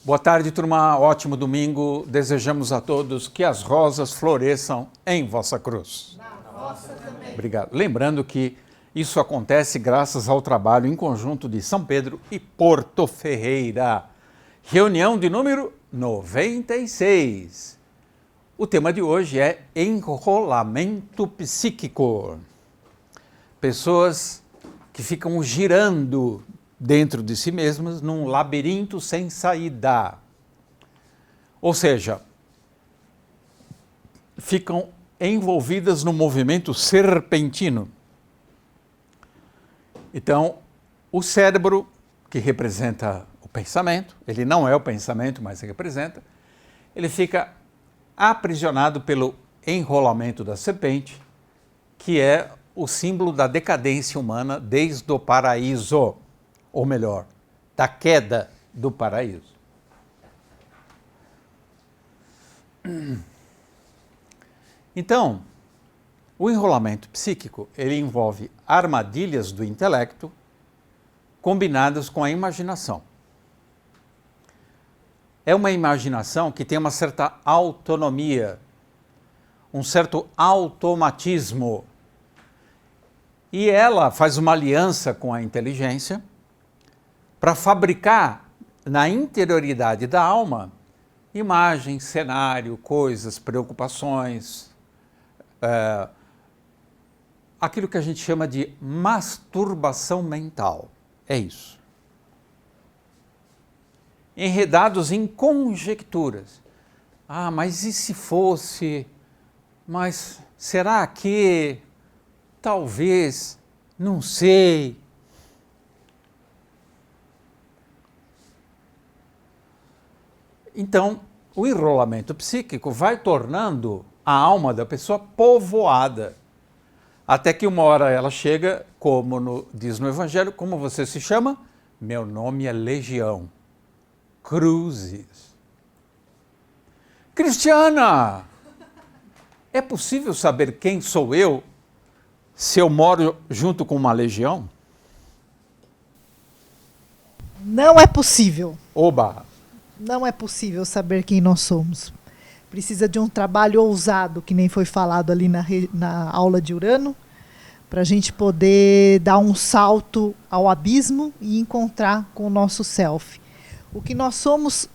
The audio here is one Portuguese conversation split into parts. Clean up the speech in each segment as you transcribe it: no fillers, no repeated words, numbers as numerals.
Boa tarde, turma. Ótimo domingo. Desejamos a todos que as rosas floresçam em vossa cruz. Na vossa também. Obrigado. Lembrando que isso acontece graças ao trabalho em conjunto de São Pedro e Porto Ferreira. Reunião de número 96. O tema de hoje é enrolamento psíquico. Pessoas que ficam girando dentro de si mesmas num labirinto sem saída. Ou seja, ficam envolvidas num movimento serpentino. Então, o cérebro, que representa o pensamento, ele não é o pensamento, mas representa, ele fica aprisionado pelo enrolamento da serpente, que é o símbolo da decadência humana desde o paraíso, ou melhor, da queda do paraíso. Então, o enrolamento psíquico, ele envolve armadilhas do intelecto combinadas com a imaginação. É uma imaginação que tem uma certa autonomia, um certo automatismo, e ela faz uma aliança com a inteligência para fabricar na interioridade da alma imagens, cenário, coisas, preocupações, aquilo que a gente chama de masturbação mental. É isso. Enredados em conjecturas. Ah, mas e se fosse? Mas será que? Talvez, não sei. Então, o enrolamento psíquico vai tornando a alma da pessoa povoada, até que uma hora ela chega, como diz no Evangelho, como você se chama? Meu nome é Legião. Cruzes. Cristiana, é possível saber quem sou eu se eu moro junto com uma legião? Não é possível. Oba! Não é possível saber quem nós somos. Precisa de um trabalho ousado, que nem foi falado ali na aula de Urano, para a gente poder dar um salto ao abismo e encontrar com o nosso self. O que nós somos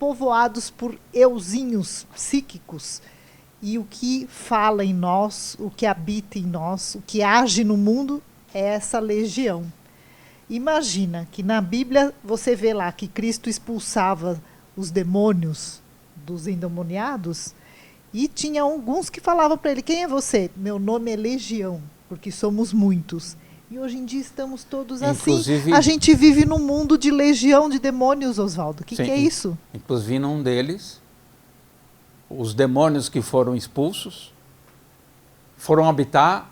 povoados por euzinhos psíquicos, e o que fala em nós, o que habita em nós, o que age no mundo é essa legião. Imagina que na Bíblia você vê lá que Cristo expulsava os demônios dos endemoniados e tinha alguns que falavam para ele: quem é você? Meu nome é Legião, porque somos muitos. E hoje em dia estamos todos Inclusive, assim. A gente vive num mundo de legião de demônios, Oswaldo. O que é isso? Inclusive, num deles, os demônios que foram expulsos foram habitar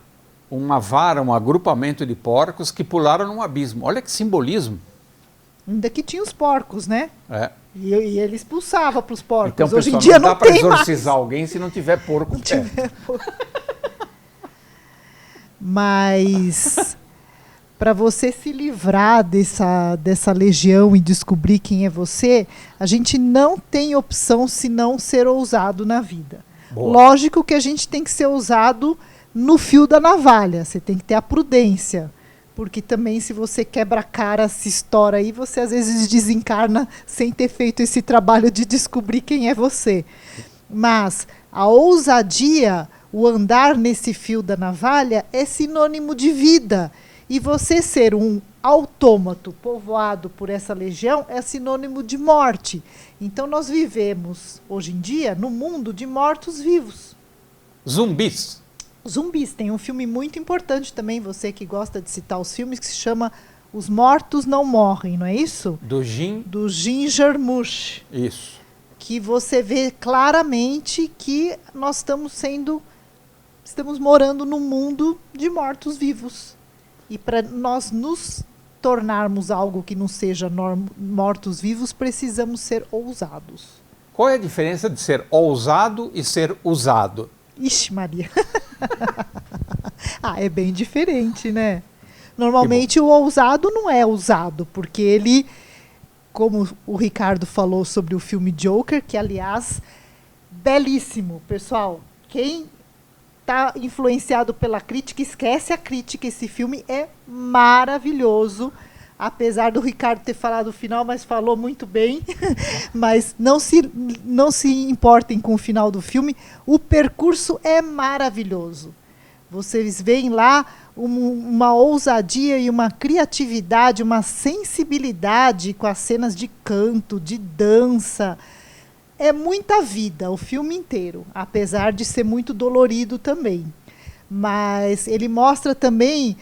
uma vara, um agrupamento de porcos que pularam num abismo. Olha que simbolismo. Ainda que tinha os porcos, né? É. E ele expulsava para os porcos. Então, hoje em pessoal, dia não dá não para tem exorcizar mais. alguém se não tiver porco perto. Mas para você se livrar dessa legião e descobrir quem é você, a gente não tem opção senão ser ousado na vida. Boa. Lógico que a gente tem que ser ousado no fio da navalha, você tem que ter a prudência, porque também se você quebra a cara, se estoura aí, você às vezes desencarna sem ter feito esse trabalho de descobrir quem é você. Mas a ousadia, o andar nesse fio da navalha é sinônimo de vida. E você ser um autômato povoado por essa legião é sinônimo de morte. Então nós vivemos, hoje em dia, no mundo de mortos-vivos. Zumbis. Zumbis. Tem um filme muito importante também, você que gosta de citar os filmes, que se chama Os Mortos Não Morrem, não é isso? Do Jim. Do Jim Jarmusch. Isso. Que você vê claramente que nós estamos morando num mundo de mortos-vivos. E para nós nos tornarmos algo que não seja mortos-vivos, precisamos ser ousados. Qual é a diferença de ser ousado e ser usado? Ixi, Maria. É bem diferente, né? Normalmente o ousado não é usado, porque ele como o Ricardo falou sobre o filme Joker, que, aliás, belíssimo, pessoal. Quem está influenciado pela crítica, esquece a crítica. Esse filme é maravilhoso. Apesar do Ricardo ter falado o final, mas falou muito bem. Mas não se importem com o final do filme. O percurso é maravilhoso. Vocês veem lá uma ousadia e uma criatividade, uma sensibilidade com as cenas de canto, de dança. É muita vida o filme inteiro, apesar de ser muito dolorido também. Mas ele mostra também,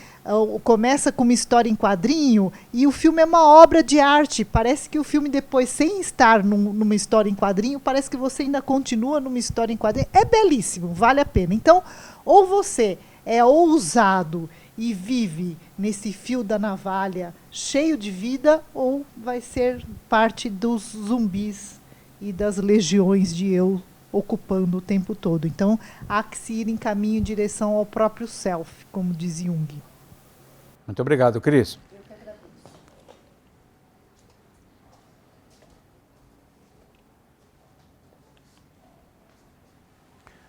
começa com uma história em quadrinho, e o filme é uma obra de arte. Parece que o filme depois, sem estar numa história em quadrinho, parece que você ainda continua numa história em quadrinho. É belíssimo, vale a pena. Então, ou você é ousado e vive nesse fio da navalha cheio de vida, ou vai ser parte dos zumbis e das legiões de eu ocupando o tempo todo. Então, há que se ir em caminho em direção ao próprio self, como diz Jung. Muito obrigado, Cris. Eu que agradeço.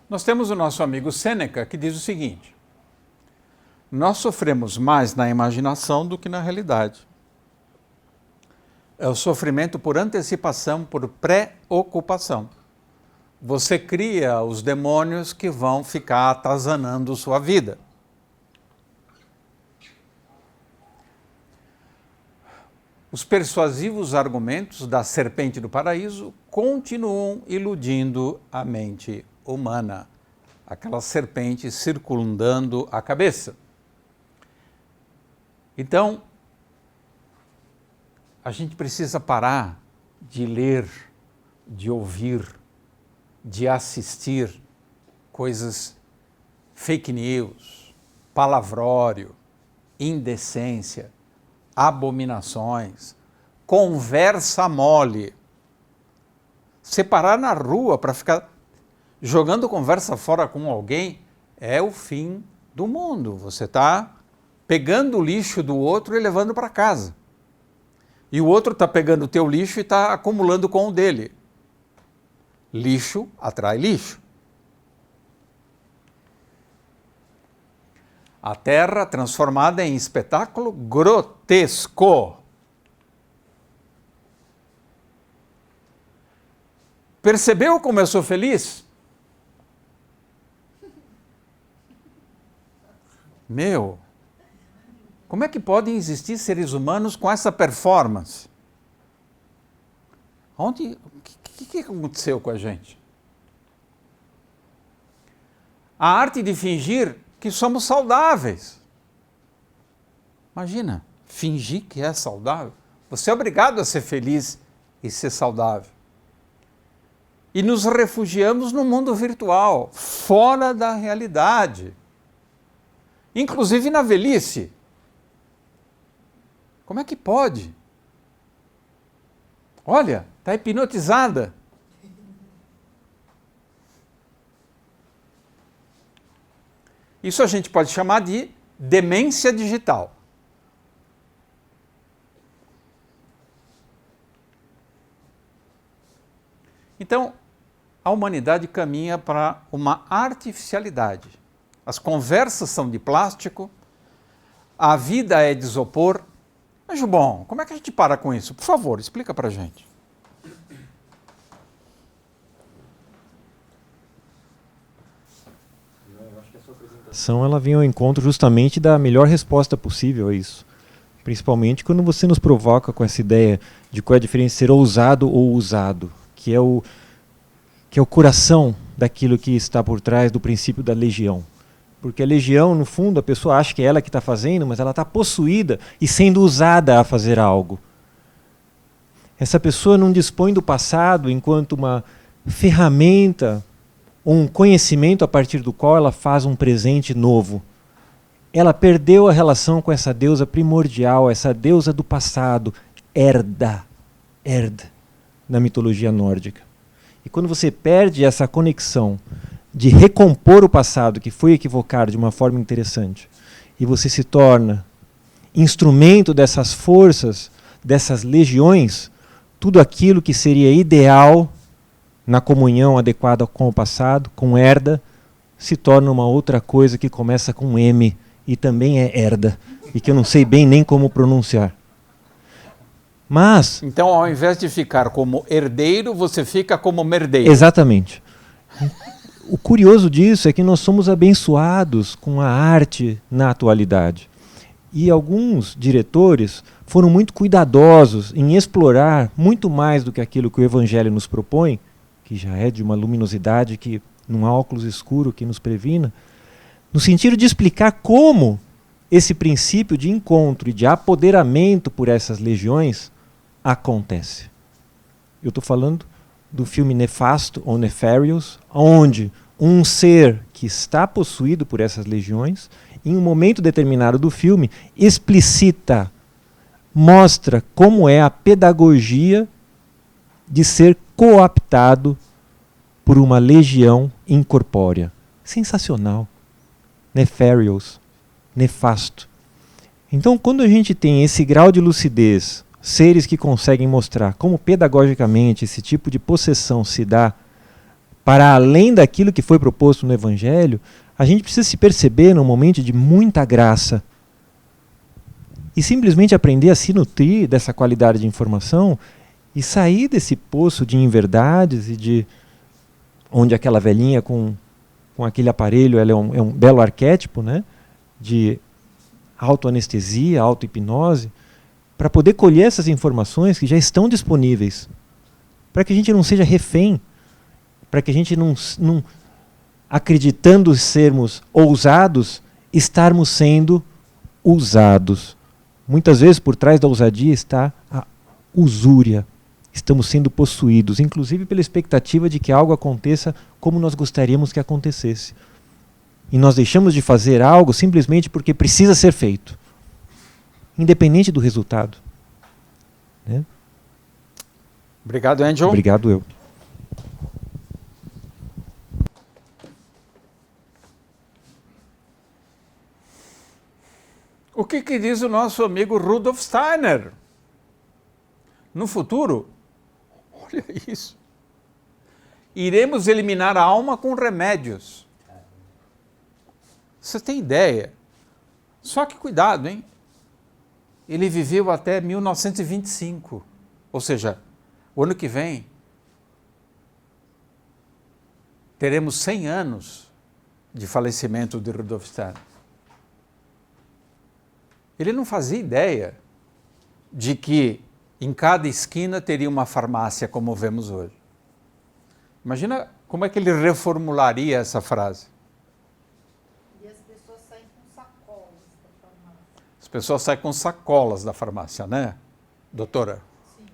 Nós temos o nosso amigo Sêneca, que diz o seguinte: nós sofremos mais na imaginação do que na realidade. É o sofrimento por antecipação, por pré-ocupação. Você cria os demônios que vão ficar atazanando sua vida. Os persuasivos argumentos da serpente do paraíso continuam iludindo a mente humana, aquela serpente circundando a cabeça. Então, a gente precisa parar de ler, de ouvir, de assistir coisas fake news, palavrório, indecência, abominações, conversa mole. Você parar na rua para ficar jogando conversa fora com alguém é o fim do mundo. Você está pegando o lixo do outro e levando para casa. E o outro está pegando o teu lixo e está acumulando com o dele. Lixo atrai lixo. A Terra transformada em espetáculo grotesco. Percebeu como eu sou feliz? Meu, como é que podem existir seres humanos com essa performance? O que aconteceu com a gente? A arte de fingir que somos saudáveis. Imagina, fingir que é saudável. Você é obrigado a ser feliz e ser saudável. E nos refugiamos no mundo virtual, fora da realidade. Inclusive na velhice. Como é que pode? Olha, está hipnotizada. Isso a gente pode chamar de demência digital. Então, a humanidade caminha para uma artificialidade. As conversas são de plástico, a vida é de isopor. Mas, Jubon, como é que a gente para com isso? Por favor, explica para a gente. Ela vem ao encontro justamente da melhor resposta possível a isso. Principalmente quando você nos provoca com essa ideia de qual é a diferença de ser ousado ou usado, que é o coração daquilo que está por trás do princípio da legião. Porque a legião, no fundo, a pessoa acha que é ela que está fazendo, mas ela está possuída e sendo usada a fazer algo. Essa pessoa não dispõe do passado enquanto uma ferramenta, um conhecimento a partir do qual ela faz um presente novo. Ela perdeu a relação com essa deusa primordial, essa deusa do passado, Erd, na mitologia nórdica. E quando você perde essa conexão de recompor o passado que foi equivocado de uma forma interessante, e você se torna instrumento dessas forças, dessas legiões, tudo aquilo que seria ideal na comunhão adequada com o passado, com herda, se torna uma outra coisa que começa com M e também é herda, e que eu não sei bem nem como pronunciar. Mas... Então, ao invés de ficar como herdeiro, você fica como merdeiro. Exatamente. O curioso disso é que nós somos abençoados com a arte na atualidade. E alguns diretores foram muito cuidadosos em explorar muito mais do que aquilo que o Evangelho nos propõe, que já é de uma luminosidade que, num óculos escuro que nos previna, no sentido de explicar como esse princípio de encontro e de apoderamento por essas legiões acontece. Eu estou falando do filme Nefasto ou Nefarious, onde um ser que está possuído por essas legiões, em um momento determinado do filme, explicita, mostra como é a pedagogia de ser cooptado por uma legião incorpórea. Sensacional. Nefarious. Nefasto. Então, quando a gente tem esse grau de lucidez, seres que conseguem mostrar como pedagogicamente esse tipo de possessão se dá para além daquilo que foi proposto no Evangelho, a gente precisa se perceber num momento de muita graça e simplesmente aprender a se nutrir dessa qualidade de informação e sair desse poço de inverdades e de onde aquela velhinha com aquele aparelho ela é um belo arquétipo, né, de autoanestesia, auto-hipnose, para poder colher essas informações que já estão disponíveis, para que a gente não seja refém, para que a gente não acreditando sermos ousados, estarmos sendo usados. Muitas vezes por trás da ousadia está a usúria. Estamos sendo possuídos, inclusive pela expectativa de que algo aconteça como nós gostaríamos que acontecesse. E nós deixamos de fazer algo simplesmente porque precisa ser feito, independente do resultado. Né? Obrigado, Angel. Obrigado, eu. O que diz o nosso amigo Rudolf Steiner? No futuro, olha isso, iremos eliminar a alma com remédios. Você tem ideia? Só que cuidado, hein? Ele viveu até 1925, ou seja, o ano que vem teremos 100 anos de falecimento de Rudolf Steiner. Ele não fazia ideia de que em cada esquina teria uma farmácia como vemos hoje. Imagina como é que ele reformularia essa frase. E as pessoas saem com sacolas da farmácia. As pessoas saem com sacolas da farmácia, né, doutora? Sim.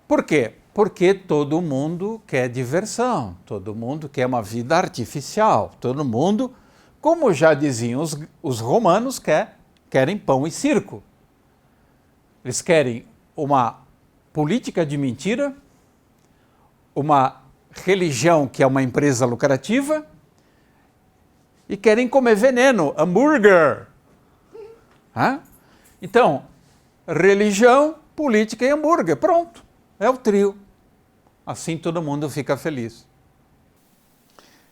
Por quê? Porque todo mundo quer diversão, todo mundo quer uma vida artificial, todo mundo, como já diziam os romanos, querem pão e circo. Eles querem uma política de mentira, uma religião que é uma empresa lucrativa e querem comer veneno, hambúrguer. Então, religião, política e hambúrguer, pronto, é o trio. Assim todo mundo fica feliz.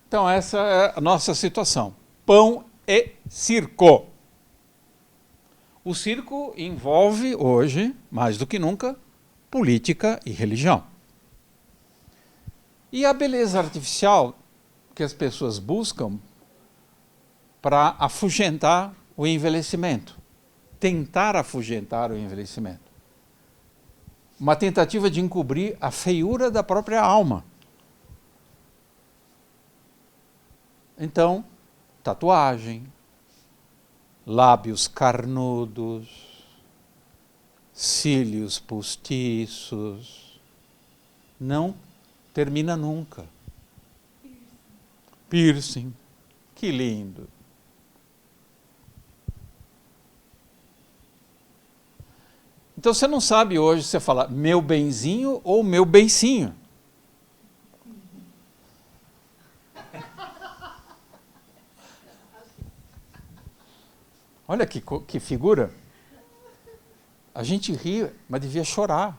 Então essa é a nossa situação. Pão e circo. O circo envolve hoje, mais do que nunca, política e religião. E a beleza artificial que as pessoas buscam para afugentar o envelhecimento, tentar afugentar o envelhecimento. Uma tentativa de encobrir a feiura da própria alma. Então, tatuagem, lábios carnudos, cílios postiços, não termina nunca. Piercing, que lindo. Então você não sabe hoje, você fala meu benzinho ou meu beicinho. Olha que figura. A gente ri, mas devia chorar.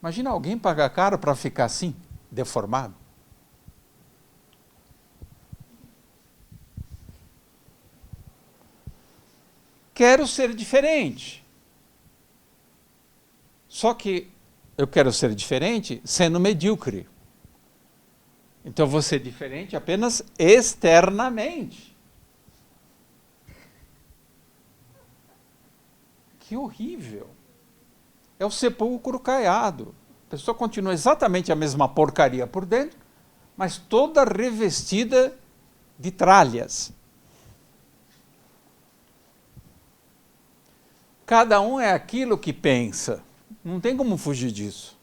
Imagina alguém pagar caro para ficar assim, deformado. Quero ser diferente. Só que eu quero ser diferente sendo medíocre. Então eu vou ser diferente apenas externamente. Que horrível. É o sepulcro caiado. A pessoa continua exatamente a mesma porcaria por dentro, mas toda revestida de tralhas. Cada um é aquilo que pensa. Não tem como fugir disso.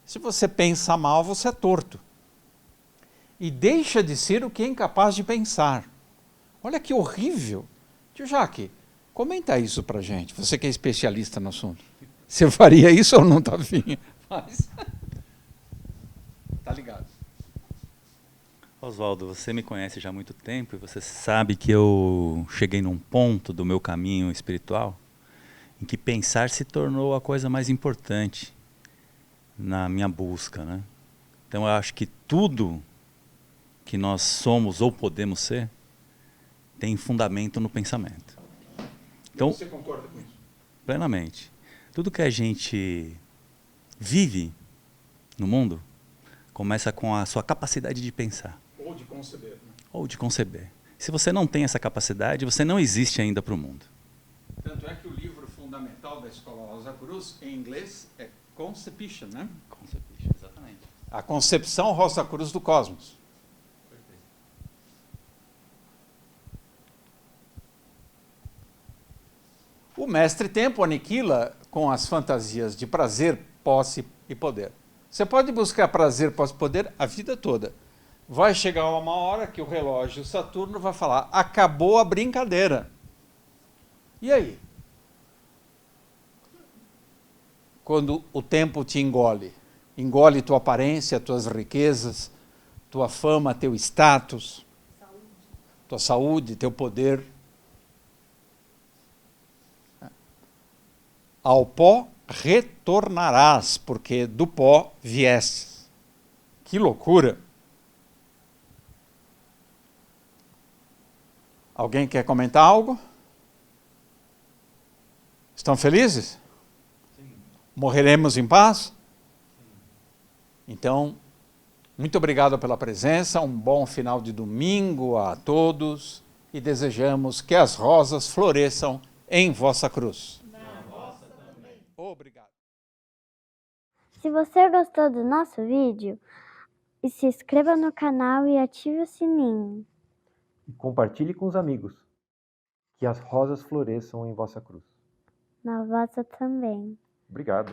Se você pensa mal, você é torto. E deixa de ser o que é incapaz de pensar. Olha que horrível. Tio Jaque, comenta isso pra gente. Você que é especialista no assunto. Você faria isso ou não, Tavinha? Mas... Tá ligado. Oswaldo, você me conhece já há muito tempo e você sabe que eu cheguei num ponto do meu caminho espiritual em que pensar se tornou a coisa mais importante na minha busca, né? Então eu acho que tudo que nós somos ou podemos ser tem fundamento no pensamento. Então, você concorda com isso? plenamente. Tudo que a gente vive no mundo começa com a sua capacidade de pensar. Ou de conceber. Né? Ou de conceber. Se você não tem essa capacidade, você não existe ainda para o mundo. Tanto é que o livro fundamental da Escola Rosa Cruz, em inglês, é Conception, né? Conception, exatamente. A concepção Rosa Cruz do cosmos. Perfeito. O mestre tempo aniquila com as fantasias de prazer, posse e poder. Você pode buscar prazer, posse e poder a vida toda. Vai chegar uma hora que o relógio Saturno vai falar: acabou a brincadeira. E aí? Quando o tempo te engole, engole tua aparência, tuas riquezas, tua fama, teu status, tua saúde, teu poder. Ao pó retornarás, porque do pó viestes. Que loucura! Alguém quer comentar algo? Estão felizes? Sim. Morreremos em paz? Sim. Então, muito obrigado pela presença, um bom final de domingo a todos e desejamos que as rosas floresçam em vossa cruz. Na vossa também. Obrigado. Se você gostou do nosso vídeo, se inscreva no canal e ative o sininho. E compartilhe com os amigos. Que as rosas floresçam em vossa cruz. Na vossa também. Obrigado.